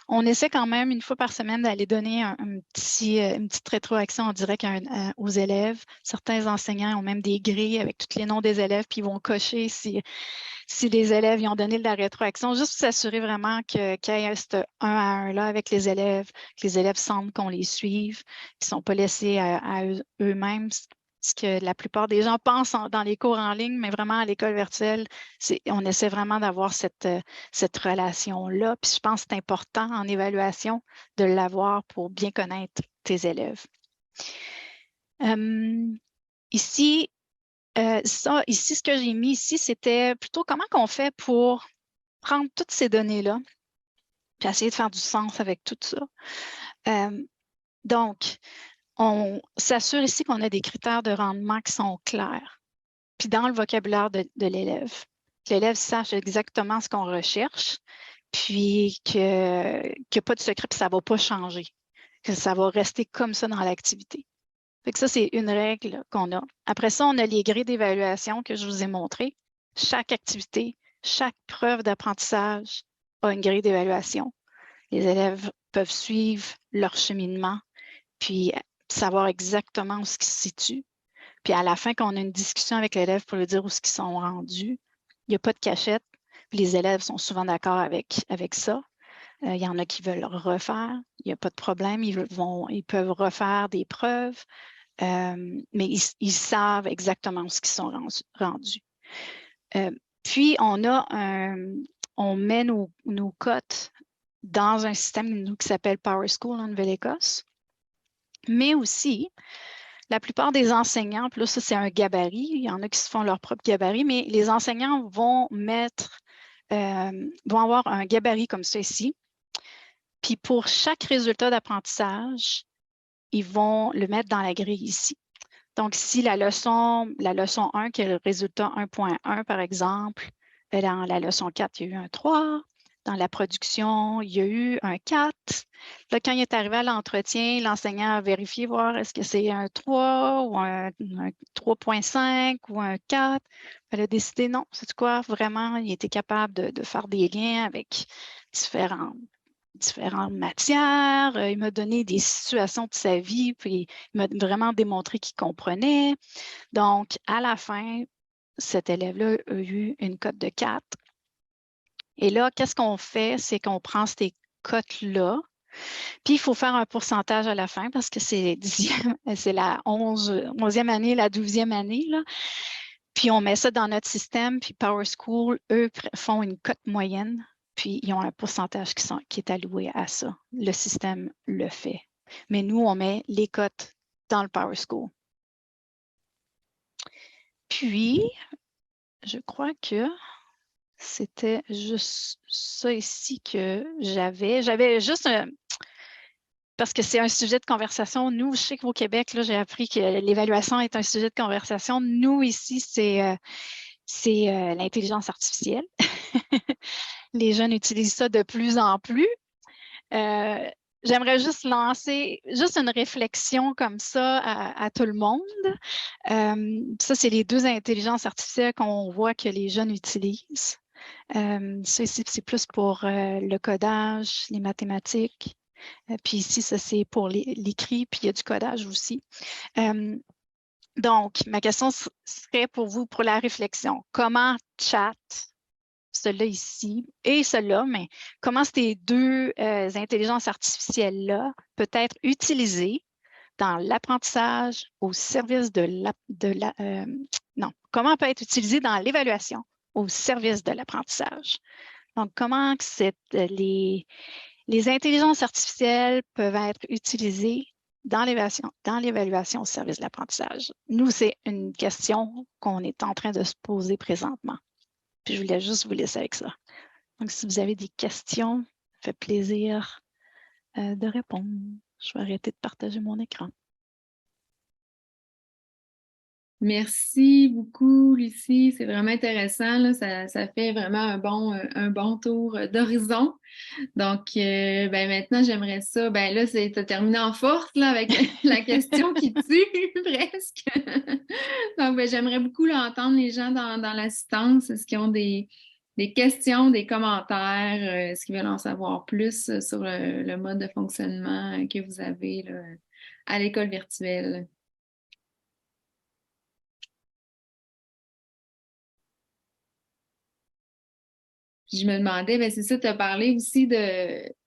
on essaie quand même une fois par semaine d'aller donner une petite rétroaction en direct aux élèves. Certains enseignants ont même des grilles avec tous les noms des élèves, puis ils vont cocher si les élèves y ont donné de la rétroaction, juste pour s'assurer vraiment qu'il y ait ce 1 à 1 là avec les élèves, que les élèves sentent qu'on les suive, qu'ils ne sont pas laissés à eux-mêmes. Ce que la plupart des gens pensent dans les cours en ligne, mais vraiment à l'école virtuelle, on essaie vraiment d'avoir cette relation-là. Puis je pense que c'est important en évaluation de l'avoir pour bien connaître tes élèves. Ici, ce que j'ai mis ici, c'était plutôt comment qu'on fait pour prendre toutes ces données-là puis essayer de faire du sens avec tout ça. Donc, on s'assure ici qu'on a des critères de rendement qui sont clairs, puis dans le vocabulaire de l'élève. Que l'élève sache exactement ce qu'on recherche, puis qu'il n'y a pas de secret, puis ça ne va pas changer, que ça va rester comme ça dans l'activité. Fait que ça, c'est une règle qu'on a. Après ça, on a les grilles d'évaluation que je vous ai montrées. Chaque activité, chaque preuve d'apprentissage a une grille d'évaluation. Les élèves peuvent suivre leur cheminement, puis savoir exactement où ils se situent. Puis à la fin, quand on a une discussion avec l'élève pour lui dire où ils sont rendus, il n'y a pas de cachette. Puis les élèves sont souvent d'accord avec ça. Il y en a qui veulent refaire. Il n'y a pas de problème. Ils peuvent refaire des preuves, mais ils savent exactement où ils sont rendus. Puis, on met nos cotes dans un système qui s'appelle PowerSchool en Nouvelle-Écosse. Mais aussi, la plupart des enseignants, puis là, ça, c'est un gabarit. Il y en a qui se font leur propre gabarit, mais les enseignants vont avoir un gabarit comme ça ici. Puis pour chaque résultat d'apprentissage, ils vont le mettre dans la grille ici. Donc, si la leçon 1, qui est le résultat 1.1, par exemple, dans la leçon 4, il y a eu un 3. Dans la production, il y a eu un 4. Là, quand il est arrivé à l'entretien, l'enseignant a vérifié, voir est-ce que c'est un 3 ou un 3.5 ou un 4. Elle a décidé non, c'est quoi? Vraiment, il était capable de faire des liens avec différentes matières. Il m'a donné des situations de sa vie, puis il m'a vraiment démontré qu'il comprenait. Donc, à la fin, cet élève-là a eu une cote de 4. Et là, qu'est-ce qu'on fait? C'est qu'on prend ces cotes-là, puis il faut faire un pourcentage à la fin parce que c'est la 11e année, la 12e année, là. Puis on met ça dans notre système, puis PowerSchool, eux, font une cote moyenne, puis ils ont un pourcentage qui est alloué à ça. Le système le fait. Mais nous, on met les cotes dans le PowerSchool. Puis, je crois que c'était juste ça ici que j'avais. J'avais juste parce que c'est un sujet de conversation. Nous, je sais qu'au Québec, là, j'ai appris que l'évaluation est un sujet de conversation. Nous, ici, c'est l'intelligence artificielle. Les jeunes utilisent ça de plus en plus. J'aimerais juste lancer une réflexion comme ça à tout le monde. Ça, c'est les 2 intelligences artificielles qu'on voit que les jeunes utilisent. Ça ici, c'est plus pour le codage, les mathématiques. Puis ici, ça, c'est pour l'écrit, puis il y a du codage aussi. Donc, ma question serait pour vous, pour la réflexion. Comment chat, celui-là ici et celui-là, mais comment ces 2 intelligences artificielles-là peut être utilisées dans l'apprentissage au service comment peut être utilisée dans l'évaluation au service de l'apprentissage. Donc, comment les intelligences artificielles peuvent être utilisées dans l'évaluation au service de l'apprentissage. Nous, c'est une question qu'on est en train de se poser présentement. Puis je voulais juste vous laisser avec ça. Donc, si vous avez des questions, ça fait plaisir de répondre. Je vais arrêter de partager mon écran. Merci beaucoup, Lucie. C'est vraiment intéressant, là. Ça fait vraiment un bon tour d'horizon. Donc, maintenant, j'aimerais ça. Ben là, t'as terminé en force là, avec la question qui tue presque. Donc, j'aimerais beaucoup là, entendre les gens dans l'assistance. Est-ce qu'ils ont des questions, des commentaires? Est-ce qu'ils veulent en savoir plus sur le mode de fonctionnement que vous avez là, à l'école virtuelle? Puis je me demandais, ben c'est ça, tu as parlé aussi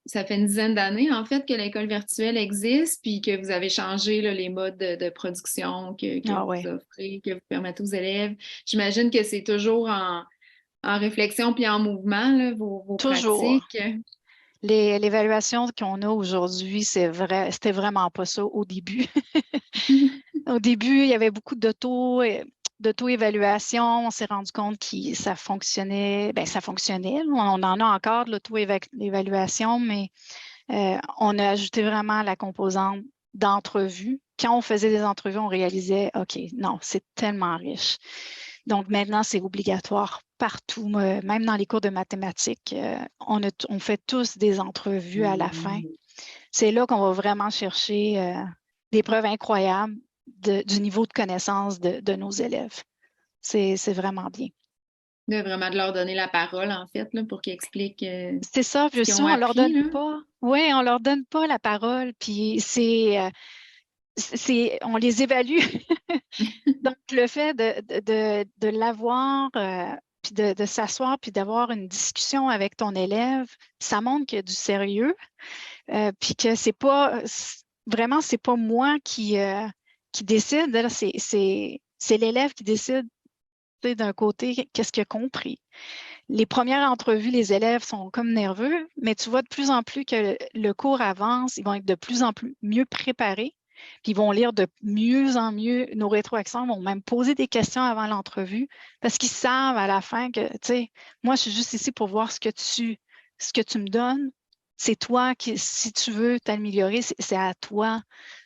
ça fait une dizaine d'années, en fait, que l'école virtuelle existe, puis que vous avez changé là, les modes de production que vous offrez, que vous permettez aux élèves. J'imagine que c'est toujours en réflexion puis en mouvement, là, vos pratiques. L'évaluation qu'on a aujourd'hui, c'était vraiment pas ça au début. Au début, il y avait beaucoup d'auto-évaluation. On s'est rendu compte que ça fonctionnait. Bien, ça fonctionnait. On en a encore de l'auto-évaluation, mais on a ajouté vraiment la composante d'entrevue. Quand on faisait des entrevues, on réalisait, OK, non, c'est tellement riche. Donc maintenant, c'est obligatoire partout, même dans les cours de mathématiques. On fait tous des entrevues à la fin. C'est là qu'on va vraiment chercher des preuves incroyables du niveau de connaissance de nos élèves. C'est vraiment bien. Vraiment de leur donner la parole, en fait, là, pour qu'ils expliquent. C'est ça, puis aussi, on leur donne pas. Oui, on leur donne pas la parole, puis on les évalue. Donc, le fait de l'avoir, puis de s'asseoir, puis d'avoir une discussion avec ton élève, ça montre qu'il y a du sérieux, puis que c'est pas moi qui décide, c'est l'élève qui décide d'un côté qu'est-ce qu'il a compris. Les premières entrevues, les élèves sont comme nerveux, mais tu vois de plus en plus que le cours avance, ils vont être de plus en plus mieux préparés, puis ils vont lire de mieux en mieux nos rétroactions, vont même poser des questions avant l'entrevue parce qu'ils savent à la fin que, tu sais, moi, je suis juste ici pour voir ce que tu me donnes. C'est toi qui, si tu veux t'améliorer, c'est à toi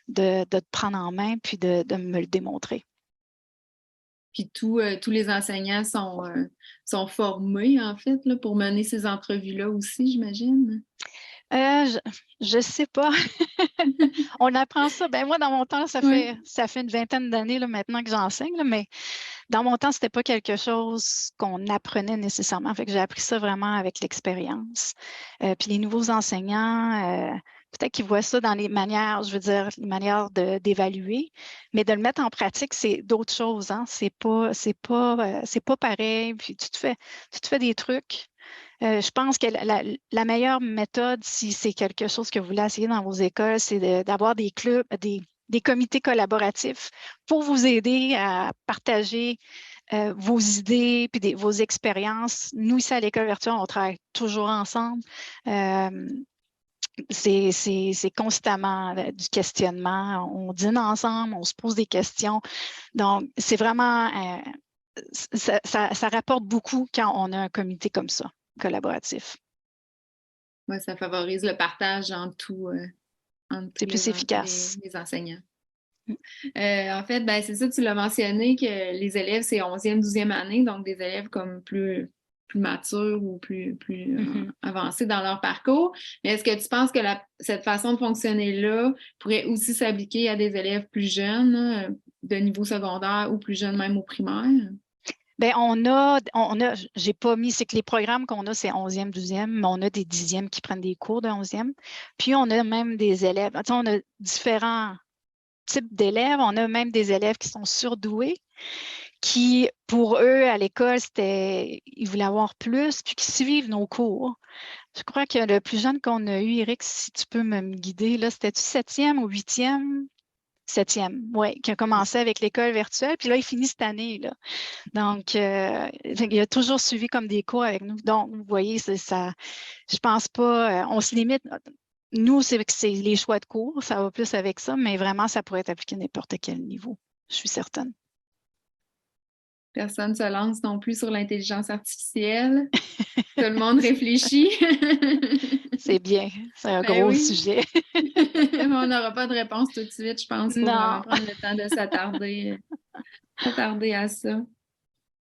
de te prendre en main puis de me le démontrer. Puis tous les enseignants sont formés, en fait, là, pour mener ces entrevues-là aussi, j'imagine. Je sais pas. On apprend ça. Ben moi, dans mon temps, ça fait une vingtaine d'années là, maintenant que j'enseigne, là, mais dans mon temps, c'était pas quelque chose qu'on apprenait nécessairement. Fait que j'ai appris ça vraiment avec l'expérience. Puis les nouveaux enseignants, peut-être qu'ils voient ça dans les manières, je veux dire, les manières d'évaluer, mais de le mettre en pratique, c'est d'autres choses. Hein? C'est pas pareil. Puis tu te fais des trucs. Je pense que la meilleure méthode, si c'est quelque chose que vous voulez essayer dans vos écoles, c'est d'avoir des clubs, des comités collaboratifs pour vous aider à partager vos idées puis vos expériences. Nous, ici à l'École virtuelle, on travaille toujours ensemble. C'est constamment du questionnement. On dîne ensemble, on se pose des questions. Donc, c'est vraiment... ça rapporte beaucoup quand on a un comité comme ça, collaboratif. Oui, ça favorise le partage entre tous c'est plus efficace. Les enseignants. En fait, ben, c'est ça, tu l'as mentionné que les élèves, c'est 11e, 12e année, donc des élèves comme plus matures ou plus avancés dans leur parcours. Mais est-ce que tu penses que cette façon de fonctionner-là pourrait aussi s'appliquer à des élèves plus jeunes, de niveau secondaire ou plus jeunes même au primaire? Bien, j'ai pas mis, c'est que les programmes qu'on a, c'est 11e, 12e, mais on a des 10e qui prennent des cours de 11e. Puis, on a même des élèves, tu sais, on a différents types d'élèves. On a même des élèves qui sont surdoués, qui, pour eux, à l'école, ils voulaient avoir plus, puis qui suivent nos cours. Je crois que le plus jeune qu'on a eu, Eric, si tu peux me guider, là, c'était-tu 7e ou 8e? 7e, oui, qui a commencé avec l'école virtuelle, puis là, il finit cette année, là. Donc, il a toujours suivi comme des cours avec nous. Donc, vous voyez, ça, je pense pas, on se limite. Nous, c'est les choix de cours, ça va plus avec ça, mais vraiment, ça pourrait être appliqué à n'importe quel niveau, je suis certaine. Personne ne se lance non plus sur l'intelligence artificielle. Tout le monde réfléchit. C'est bien, c'est un gros sujet. On n'aura pas de réponse tout de suite, je pense. Il faut vraiment prendre le temps de s'attarder. Pas tarder à ça.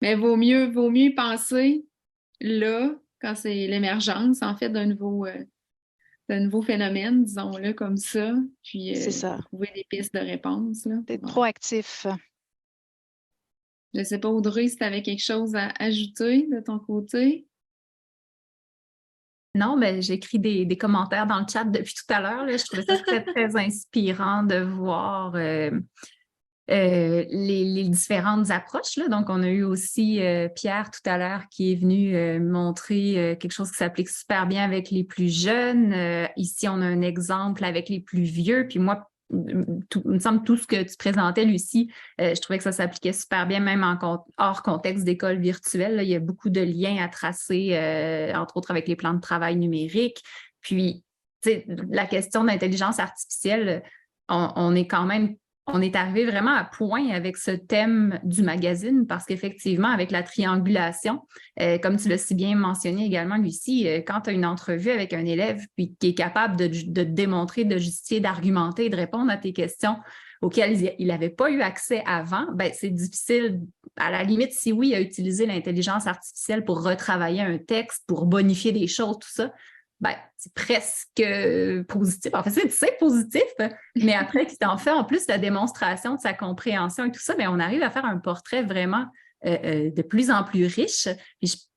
Mais vaut mieux y penser là, quand c'est l'émergence, en fait, d'un nouveau phénomène, disons-le comme ça, puis C'est ça. trouver des pistes de réponse. Là. D'être Ouais. proactif. Je ne sais pas, Audrey, si tu avais quelque chose à ajouter de ton côté. Non, mais j'écris des commentaires dans le chat depuis tout à l'heure. Je trouvais ça très, très inspirant de voir les différentes approches. Là. Donc, on a eu aussi Pierre tout à l'heure qui est venu montrer quelque chose qui s'applique super bien avec les plus jeunes. Ici, on a un exemple avec les plus vieux. Puis moi, il me semble tout ce que tu présentais, Lucie, je trouvais que ça s'appliquait super bien, même hors contexte d'école virtuelle. Là. Il y a beaucoup de liens à tracer, entre autres avec les plans de travail numériques. Puis, la question d'intelligence artificielle, on est arrivé vraiment à point avec ce thème du magazine parce qu'effectivement, avec la triangulation, comme tu l'as si bien mentionné également, Lucie, quand tu as une entrevue avec un élève puis qui est capable de démontrer, de justifier, d'argumenter et de répondre à tes questions auxquelles il n'avait pas eu accès avant, ben, c'est difficile. À la limite, si oui, il a utilisé l'intelligence artificielle pour retravailler un texte, pour bonifier des choses, tout ça, ben, c'est presque positif. En fait, c'est positif, mais après qu'il t'en fait en plus la démonstration de sa compréhension et tout ça, bien, on arrive à faire un portrait vraiment de plus en plus riche. Puis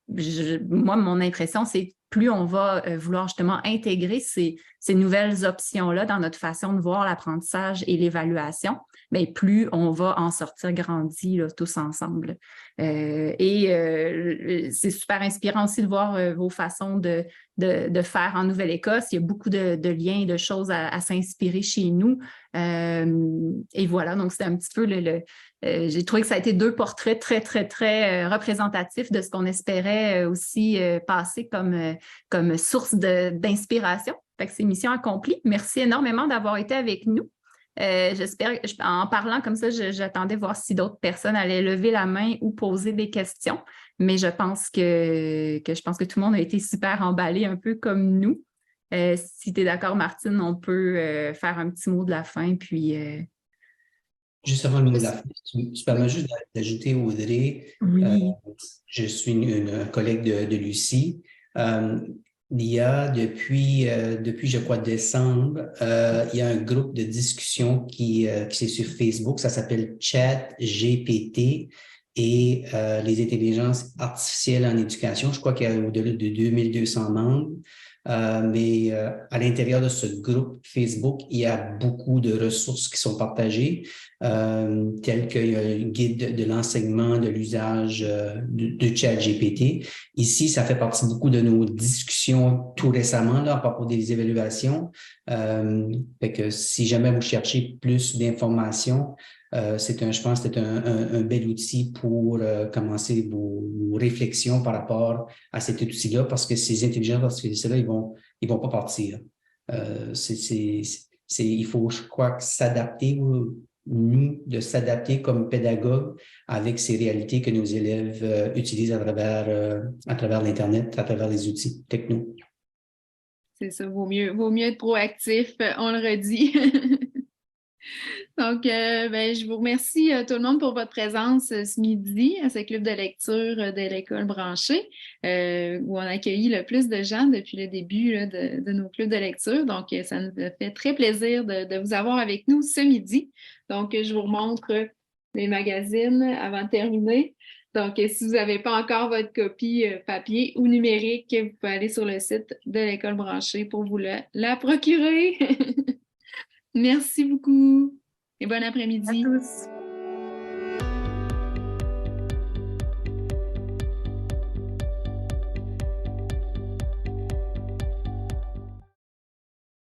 moi, mon impression, c'est plus on va vouloir justement intégrer ces nouvelles options-là dans notre façon de voir l'apprentissage et l'évaluation, bien, plus on va en sortir grandi là, tous ensemble. C'est super inspirant aussi de voir vos façons de faire en Nouvelle-Écosse. Il y a beaucoup de liens et de choses à s'inspirer chez nous. Et voilà, donc c'était un petit peu j'ai trouvé que ça a été deux portraits très, très, très représentatifs de ce qu'on espérait aussi passer comme source d'inspiration. Fait que c'est mission accomplie. Merci énormément d'avoir été avec nous. J'espère, en parlant comme ça, j'attendais voir si d'autres personnes allaient lever la main ou poser des questions, mais je pense que tout le monde a été super emballé, un peu comme nous. Si tu es d'accord, Martine, on peut faire un petit mot de la fin, puis... Juste avant le mot de la fin, tu permets juste d'ajouter, Audrey, oui. Je suis une collègue de Lucie. Il y a depuis, je crois, décembre, il y a un groupe de discussion qui est sur Facebook. Ça s'appelle ChatGPT et les intelligences artificielles en éducation. Je crois qu'il y a au-delà de 2200 membres. Mais à l'intérieur de ce groupe Facebook, il y a beaucoup de ressources qui sont partagées, telles qu'il y a un guide de l'enseignement de l'usage de ChatGPT. Ici, ça fait partie beaucoup de nos discussions tout récemment là, à propos des évaluations. Fait que si jamais vous cherchez plus d'informations, je pense que c'est un bel outil pour commencer vos réflexions par rapport à cet outil-là, parce que ces intelligences artificielles-là, ils vont pas partir. Il faut, je crois, s'adapter, nous, de s'adapter comme pédagogue avec ces réalités que nos élèves utilisent à travers l'Internet, à travers les outils techno. C'est ça, vaut mieux être proactif, on le redit. Donc, je vous remercie tout le monde pour votre présence ce midi à ce club de lecture de l'École branchée, où on a accueilli le plus de gens depuis le début là, de nos clubs de lecture. Donc, ça nous a fait très plaisir de vous avoir avec nous ce midi. Donc, je vous remontre les magazines avant de terminer. Donc, si vous n'avez pas encore votre copie papier ou numérique, vous pouvez aller sur le site de l'École branchée pour vous la procurer. Merci beaucoup et bon après-midi. À tous.